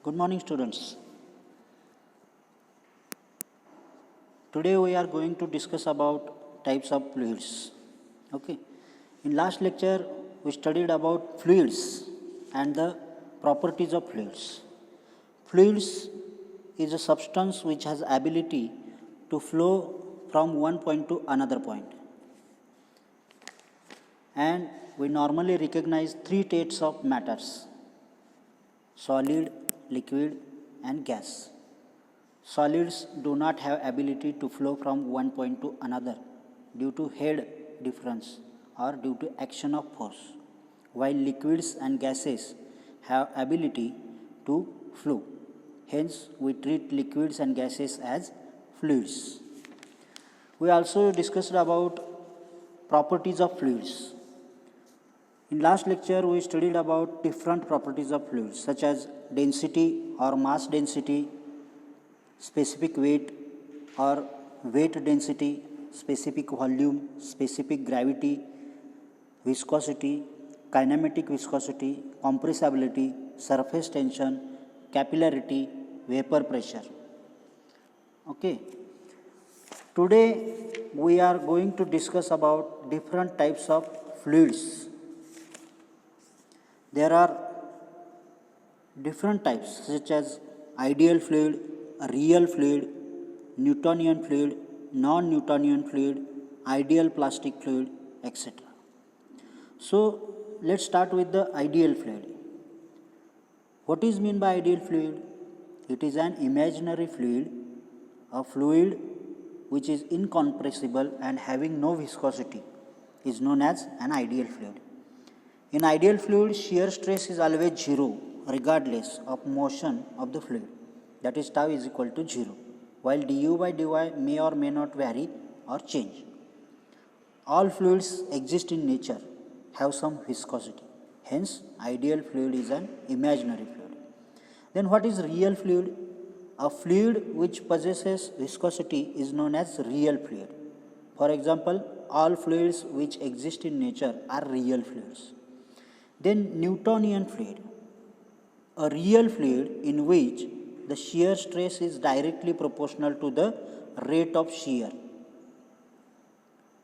Good morning, students. Today we are going to discuss about types of fluids. Okay. In last lecture we studied about fluids and the properties of fluids. Fluids is a substance which has ability to flow from one point to another point. And we normally recognize three states of matters: solid, liquid and gas. Solids do not have ability to flow from one point to another due to head difference or due to action of force, while liquids and gases have ability to flow. Hence, we treat liquids and gases as fluids. We also discussed about properties of fluids. In last lecture, we studied about different properties of fluids such as density or mass density, specific weight or weight density, specific volume, specific gravity, viscosity, kinematic viscosity, compressibility, surface tension, capillarity, vapor pressure. Okay. Today we are going to discuss about different types of fluids. There are different types such as ideal fluid, real fluid, Newtonian fluid, non-Newtonian fluid, ideal plastic fluid, etc. So let's start with the ideal fluid. What is meant by ideal fluid? It is an imaginary fluid, a fluid which is incompressible and having no viscosity is known as an ideal fluid. In ideal fluid, shear stress is always zero regardless of motion of the fluid, that is tau is equal to 0, while du by dy may or may not vary or change. All fluids exist in nature, have some viscosity. Hence, ideal fluid is an imaginary fluid. Then what is real fluid? A fluid which possesses viscosity is known as real fluid. For example, all fluids which exist in nature are real fluids. Then Newtonian fluid, a real fluid in which the shear stress is directly proportional to the rate of shear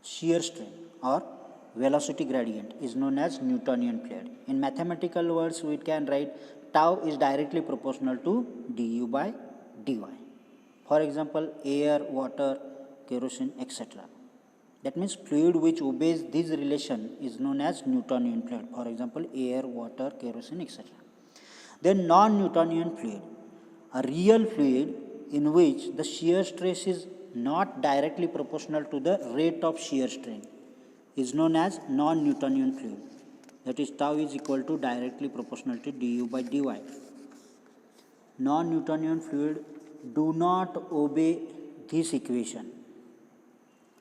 strain or velocity gradient is known as Newtonian fluid. In mathematical words, we can write tau is directly proportional to du by dy. For example, air, water, kerosene, etc. That means fluid which obeys this relation is known as Newtonian fluid. For example, air, water, kerosene, etc. Then non-Newtonian fluid, a real fluid in which the shear stress is not directly proportional to the rate of shear strain is known as non-Newtonian fluid. That is tau is equal to directly proportional to du by dy. Non-Newtonian fluid do not obey this equation.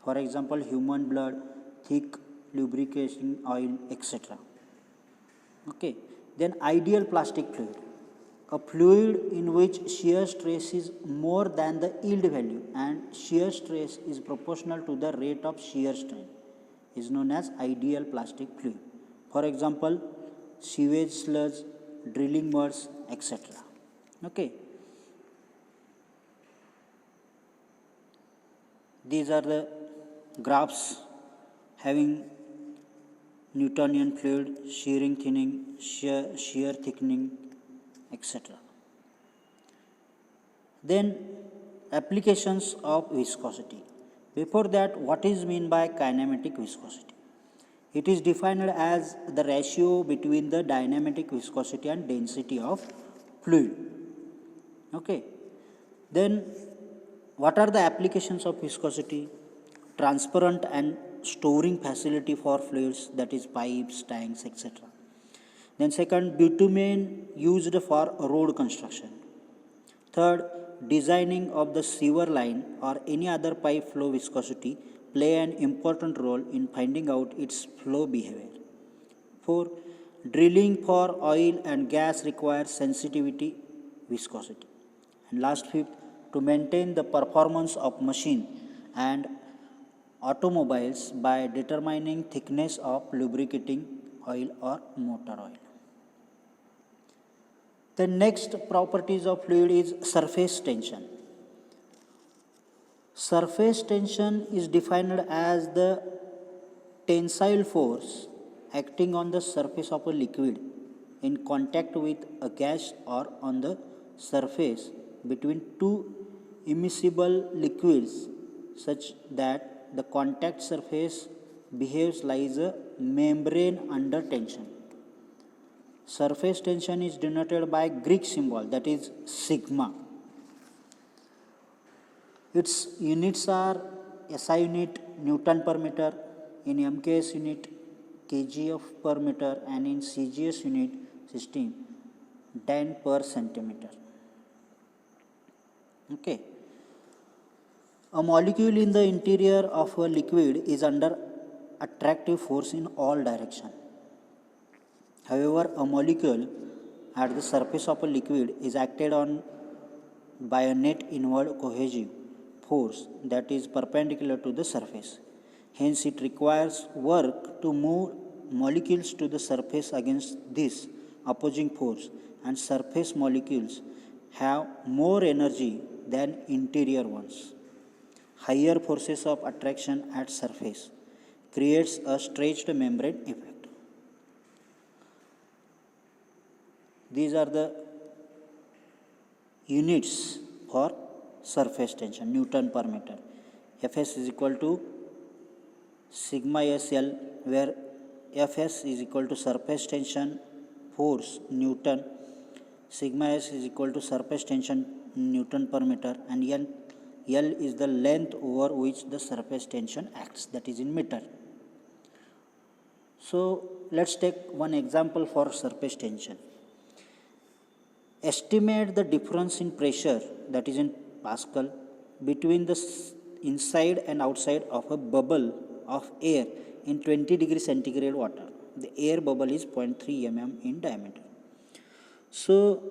For example, human blood, thick lubricating oil, etc. Okay. Then ideal plastic fluid, a fluid in which shear stress is more than the yield value and shear stress is proportional to the rate of shear strain is known as ideal plastic fluid. For example, sewage sludge, drilling muds, etc. Okay. These are the graphs having Newtonian fluid, shearing thinning, shear thickening, etc. Then applications of viscosity. Before that, what is meant by kinematic viscosity? It is defined as the ratio between the dynamic viscosity and density of fluid. Okay. Then what are the applications of viscosity? Transparent and storing facility for fluids, that is pipes, tanks, etc. Then second, bitumen used for road construction. Third, designing of the sewer line or any other pipe flow viscosity play an important role in finding out its flow behavior. 4. Drilling for oil and gas requires sensitivity viscosity. And last fifth, to maintain the performance of machine and automobiles by determining thickness of lubricating oil or motor oil. The next properties of fluid is surface tension. Surface tension is defined as the tensile force acting on the surface of a liquid in contact with a gas or on the surface between two immiscible liquids such that the contact surface behaves like a membrane under tension. Surface tension is denoted by Greek symbol, that is sigma. Its units are SI unit Newton per meter, in MKS unit kg of per meter, and in CGS unit system Dan per centimeter. Okay. A molecule in the interior of a liquid is under attractive force in all directions. However, a molecule at the surface of a liquid is acted on by a net inward cohesive force that is perpendicular to the surface. Hence, it requires work to move molecules to the surface against this opposing force, and surface molecules have more energy than interior ones. Higher forces of attraction at surface creates a stretched membrane effect. These are the units for surface tension, Newton per meter. Fs is equal to sigma SL, where Fs is equal to surface tension force Newton, sigma S is equal to surface tension Newton per meter, and L is the length over which the surface tension acts, that is in meter. So let's take one example for surface tension. Estimate the difference in pressure, that is in Pascal, between the inside and outside of a bubble of air in 20 degree centigrade water. The air bubble is 0.3 mm in diameter. So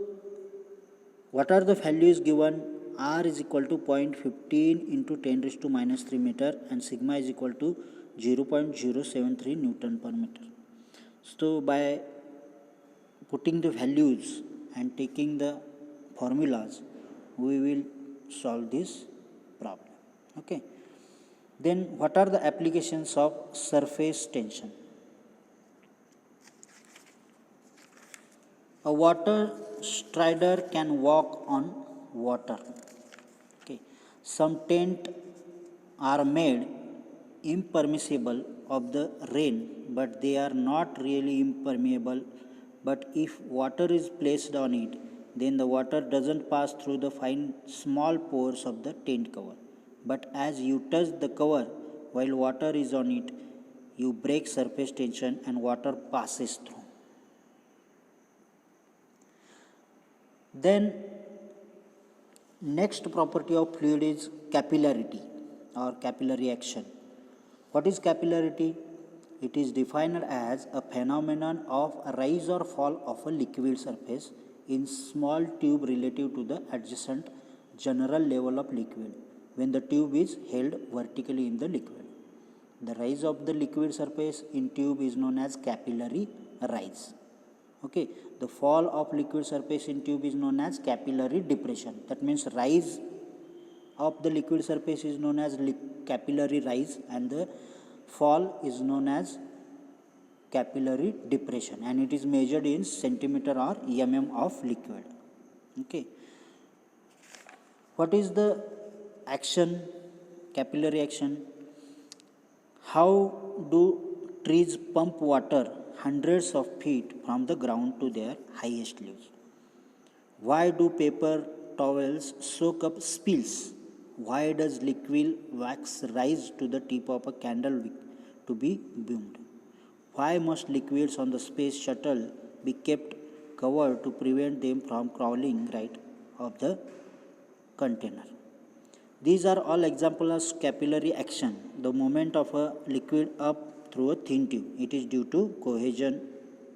what are the values given? R is equal to 0.15 into 10 raised to minus 3 meter, and sigma is equal to 0.073 Newton per meter. So by putting the values and taking the formulas, we will solve this problem. Okay. Then what are the applications of surface tension? A water strider can walk on water. Okay. Some tents are made impermeable of the rain, but they are not really impermeable. But if water is placed on it, then the water doesn't pass through the fine small pores of the tent cover. But as you touch the cover while water is on it, you break surface tension and water passes through. Then next property of fluid is capillarity or capillary action. What is capillarity? It is defined as a phenomenon of a rise or fall of a liquid surface in small tube relative to the adjacent general level of liquid when the tube is held vertically in the liquid. The rise of the liquid surface in tube is known as capillary rise. Okay, the fall of liquid surface in tube is known as capillary depression. That means rise of the liquid surface is known as capillary rise, and the fall is known as capillary depression, and it is measured in centimeter or mm of liquid. Okay. What is the action, capillary action? How do trees pump water hundreds of feet from the ground to their highest leaves? Why do paper towels soak up spills? Why does liquid wax rise to the tip of a candle wick to be boomed? Why must liquids on the space shuttle be kept covered to prevent them from crawling right of the container? These are all examples of capillary action. The movement of a liquid up through a thin tube, it is due to cohesion,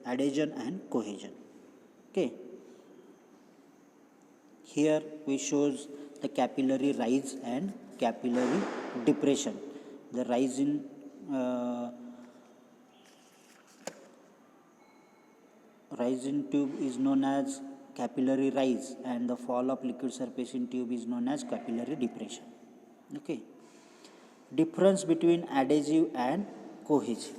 adhesion and cohesion. Okay. Here we shows the capillary rise and capillary depression. The rise in tube is known as capillary rise, and the fall of liquid surface in tube is known as capillary depression. Okay. Difference between adhesive and cohesive.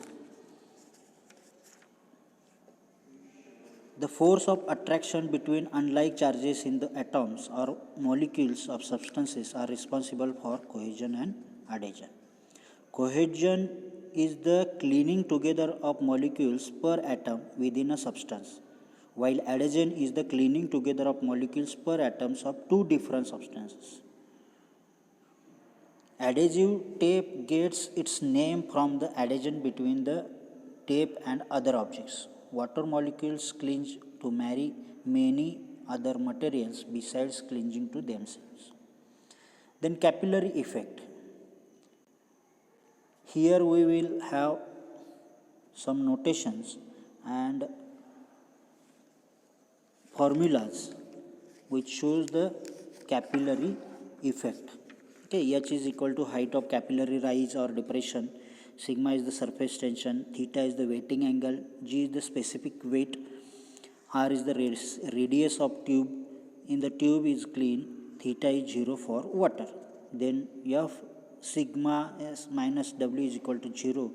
The force of attraction between unlike charges in the atoms or molecules of substances are responsible for cohesion and adhesion. Cohesion is the clinging together of molecules per atom within a substance, while adhesion is the clinging together of molecules per atoms of two different substances. Adhesive tape gets its name from the adhesion between the tape and other objects. Water molecules cling to many other materials besides clinging to themselves. Then capillary effect. Here we will have some notations and formulas which shows the capillary effect. Okay, H is equal to height of capillary rise or depression, sigma is the surface tension, theta is the wetting angle, G is the specific weight, R is the radius of tube. In the tube is clean, theta is 0 for water. Then F sigma S minus W is equal to 0.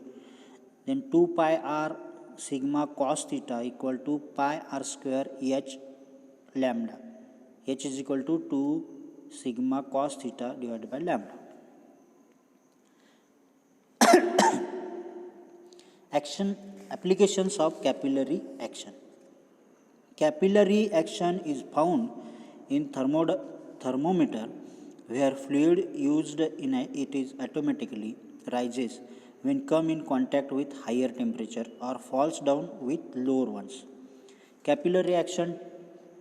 Then 2 pi R sigma cos theta equal to pi R square H lambda. H is equal to 2 sigma cos theta divided by lambda. Applications of capillary action. Capillary action is found in thermometer where fluid used in it is automatically rises when come in contact with higher temperature or falls down with lower ones. Capillary action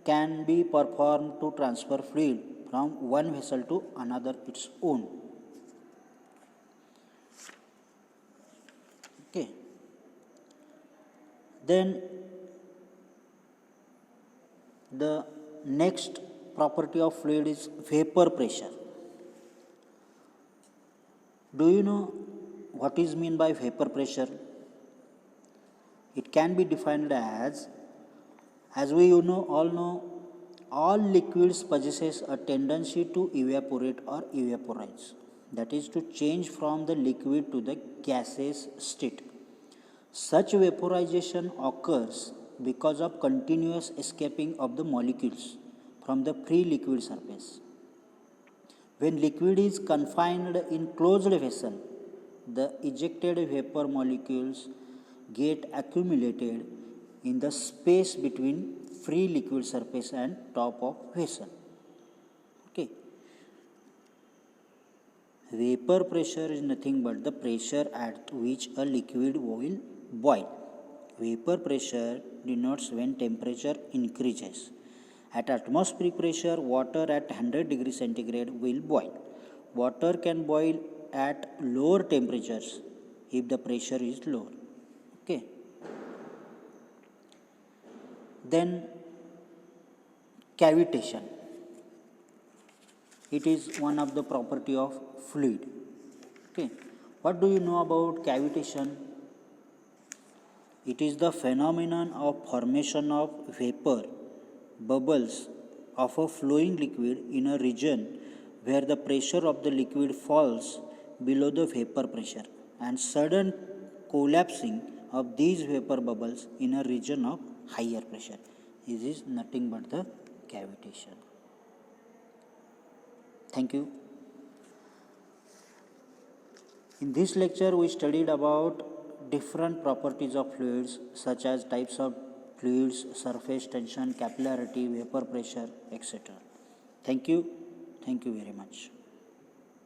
can be performed to transfer fluid from one vessel to another its own. Okay. Then the next property of fluid is vapor pressure. Do you know what is meant by vapor pressure? It can be defined as we all know, all liquids possesses a tendency to evaporate or evaporize, that is to change from the liquid to the gaseous state. Such vaporization occurs because of continuous escaping of the molecules from the free liquid surface. When liquid is confined in closed vessel, the ejected vapor molecules get accumulated in the space between free liquid surface and top of vessel. Okay. Vapor pressure is nothing but the pressure at which a liquid will boil. Vapor pressure denotes when temperature increases. At atmospheric pressure, water at 100 degrees centigrade will boil. Water can boil at lower temperatures if the pressure is lower. Okay. Then cavitation. It is one of the property of fluid. Okay. What do you know about cavitation? It is the phenomenon of formation of vapor bubbles of a flowing liquid in a region where the pressure of the liquid falls below the vapor pressure and sudden collapsing of these vapor bubbles in a region of higher pressure. This is nothing but the cavitation. Thank you. In this lecture, we studied about different properties of fluids such as types of fluids, surface tension, capillarity, vapor pressure, etc. Thank you. Thank you very much.